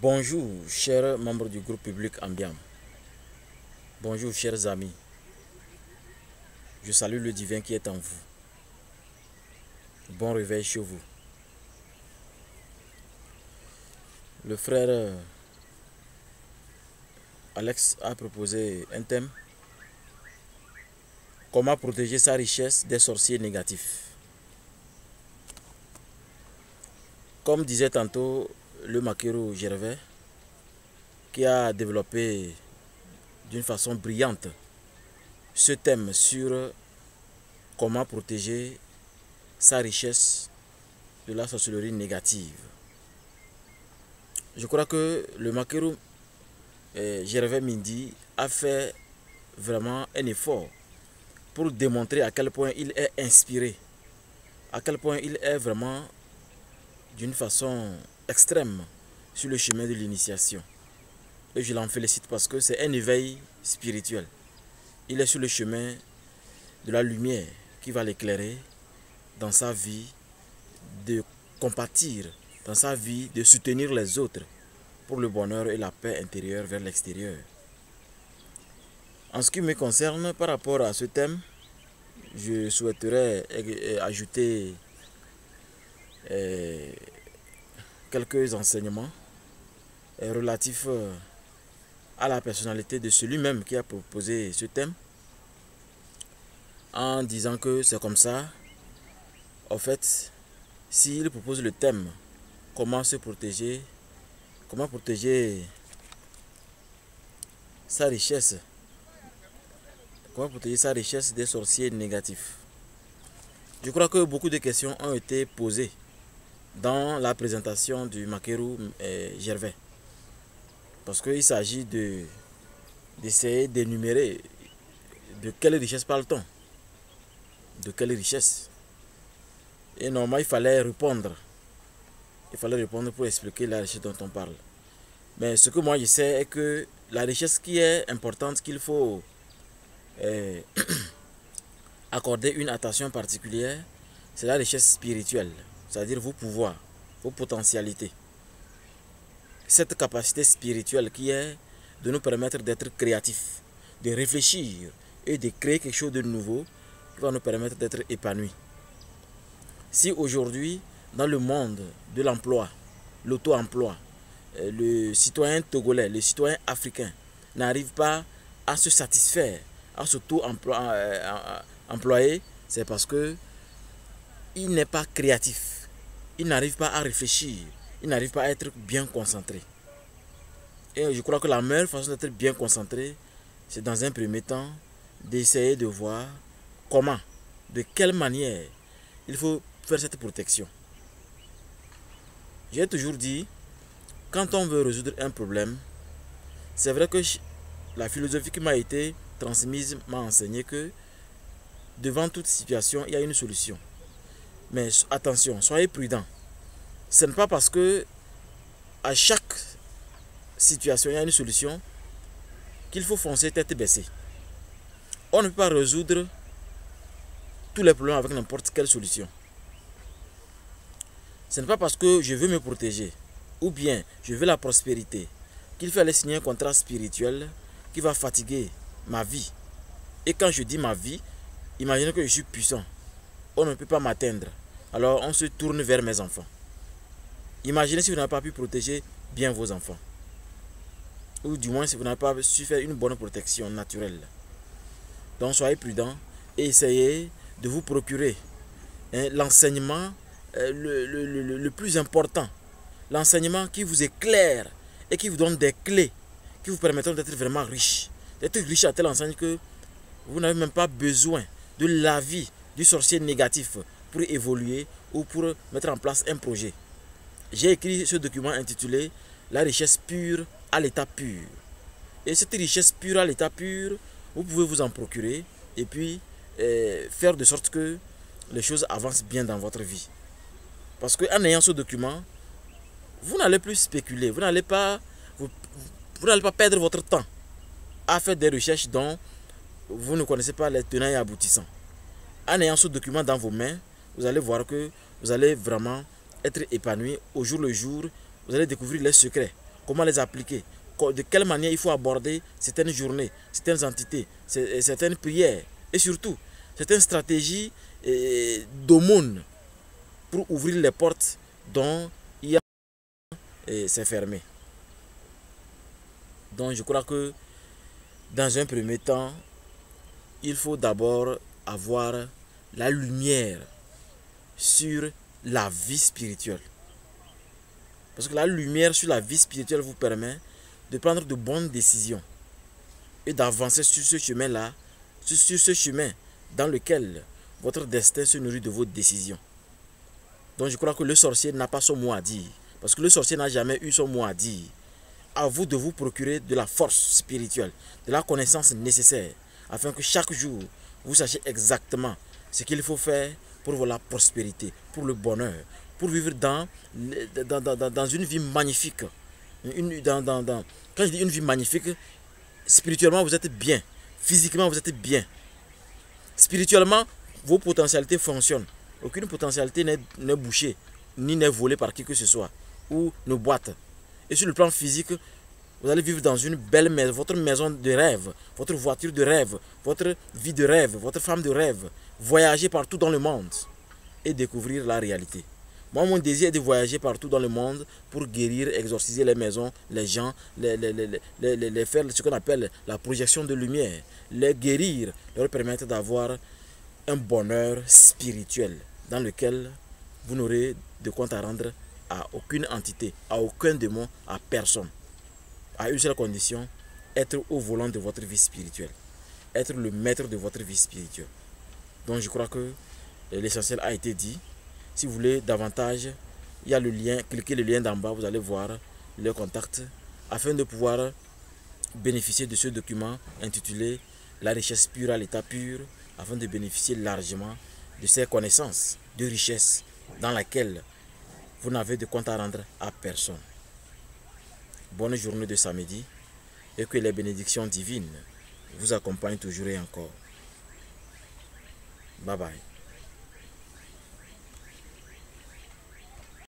Bonjour, chers membres du groupe public Ambiam. Bonjour, chers amis. Je salue le divin qui est en vous. Bon réveil chez vous. Le frère Alex a proposé un thème. Comment protéger sa richesse des sorciers négatifs. Comme disait tantôt le Makero Gervais, qui a développé d'une façon brillante ce thème sur comment protéger sa richesse de la sorcellerie négative. Je crois que le Makero Gervais Mindy a fait vraiment un effort pour démontrer à quel point il est inspiré, à quel point il est vraiment d'une façon extrême sur le chemin de l'initiation. Et je l'en félicite parce que c'est un éveil spirituel. Il est sur le chemin de la lumière qui va l'éclairer dans sa vie de compatir, dans sa vie de soutenir les autres pour le bonheur et la paix intérieure vers l'extérieur. En ce qui me concerne, par rapport à ce thème, je souhaiterais ajouter quelques enseignements relatifs à la personnalité de celui-même qui a proposé ce thème, en disant que c'est comme ça. En fait, s'il propose le thème comment se protéger, comment protéger sa richesse, comment protéger sa richesse des sorciers négatifs. Je crois que beaucoup de questions ont été posées dans la présentation du Makero Gervais. Parce qu'il s'agit d'essayer d'énumérer de quelle richesse parle-t-on. De quelle richesse. Et normalement, il fallait répondre. Il fallait répondre pour expliquer la richesse dont on parle. Mais ce que moi je sais est que la richesse qui est importante, qu'il faut accorder une attention particulière, c'est la richesse spirituelle. C'est-à-dire vos pouvoirs, vos potentialités. Cette capacité spirituelle qui est de nous permettre d'être créatifs, de réfléchir et de créer quelque chose de nouveau qui va nous permettre d'être épanouis. Si aujourd'hui, dans le monde de l'emploi, l'auto-emploi, le citoyen togolais, le citoyen africain n'arrive pas à se satisfaire, à s'auto-employer, c'est parce que il n'est pas créatif, il n'arrive pas à réfléchir, il n'arrive pas à être bien concentré. Et je crois que la meilleure façon d'être bien concentré, c'est dans un premier temps d'essayer de voir comment, de quelle manière il faut faire cette protection. J'ai toujours dit, quand on veut résoudre un problème, c'est vrai que la philosophie qui m'a été transmise m'a enseigné que devant toute situation, il y a une solution. Mais attention, soyez prudents. Ce n'est pas parce que à chaque situation, il y a une solution qu'il faut foncer tête baissée. On ne peut pas résoudre tous les problèmes avec n'importe quelle solution. Ce n'est pas parce que je veux me protéger ou bien je veux la prospérité qu'il faut aller signer un contrat spirituel qui va fatiguer ma vie. Et quand je dis ma vie, imaginez que je suis puissant. On ne peut pas m'atteindre. Alors on se tourne vers mes enfants. Imaginez si vous n'avez pas pu protéger bien vos enfants. Ou du moins si vous n'avez pas su faire une bonne protection naturelle. Donc soyez prudents et essayez de vous procurer l'enseignement le plus important. L'enseignement qui vous éclaire et qui vous donne des clés qui vous permettront d'être vraiment riche. D'être riche à telle enseigne que vous n'avez même pas besoin de l'avis du sorcier négatif pour évoluer ou pour mettre en place un projet. J'ai écrit ce document intitulé « La richesse pure à l'état pur ». Et cette richesse pure à l'état pur, vous pouvez vous en procurer et puis faire de sorte que les choses avancent bien dans votre vie. Parce qu'en ayant ce document, vous n'allez plus spéculer, vous n'allez pas perdre votre temps à faire des recherches dont vous ne connaissez pas les tenants et aboutissants. En ayant ce document dans vos mains, vous allez voir que vous allez vraiment être épanoui au jour le jour. Vous allez découvrir les secrets comment les appliquer, de quelle manière il faut aborder certaines journées, certaines entités, certaines prières, et surtout, certaines stratégies d'aumône pour ouvrir les portes dont il y a c'est fermé. Donc je crois que dans un premier temps, il faut d'abord avoir la lumière sur la vie spirituelle. Parce que la lumière sur la vie spirituelle vous permet de prendre de bonnes décisions et d'avancer sur ce chemin-là, sur ce chemin dans lequel votre destin se nourrit de vos décisions. Donc je crois que le sorcier n'a pas son mot à dire. Parce que le sorcier n'a jamais eu son mot à dire. À vous de vous procurer de la force spirituelle, de la connaissance nécessaire, afin que chaque jour, vous sachiez exactement ce qu'il faut faire pour la prospérité, pour le bonheur, pour vivre dans une vie magnifique. Quand je dis une vie magnifique, spirituellement vous êtes bien, physiquement vous êtes bien. Spirituellement, vos potentialités fonctionnent. Aucune potentialité n'est bouchée, ni n'est volée par qui que ce soit, ou ne boite. Et sur le plan physique, vous allez vivre dans une belle maison, votre maison de rêve, votre voiture de rêve, votre vie de rêve, votre femme de rêve. Voyager partout dans le monde et découvrir la réalité. Moi, mon désir est de voyager partout dans le monde pour guérir, exorciser les maisons, les gens, les faire ce qu'on appelle la projection de lumière, les guérir, leur permettre d'avoir un bonheur spirituel dans lequel vous n'aurez de compte à rendre à aucune entité, à aucun démon, à personne. À une seule condition, être au volant de votre vie spirituelle. Être le maître de votre vie spirituelle. Donc je crois que l'essentiel a été dit. Si vous voulez davantage, il y a le lien, cliquez le lien d'en bas, vous allez voir le contact afin de pouvoir bénéficier de ce document intitulé La richesse pure à l'état pur, afin de bénéficier largement de ces connaissances de richesse dans laquelle vous n'avez de compte à rendre à personne. Bonne journée de samedi et que les bénédictions divines vous accompagnent toujours et encore. Bye bye.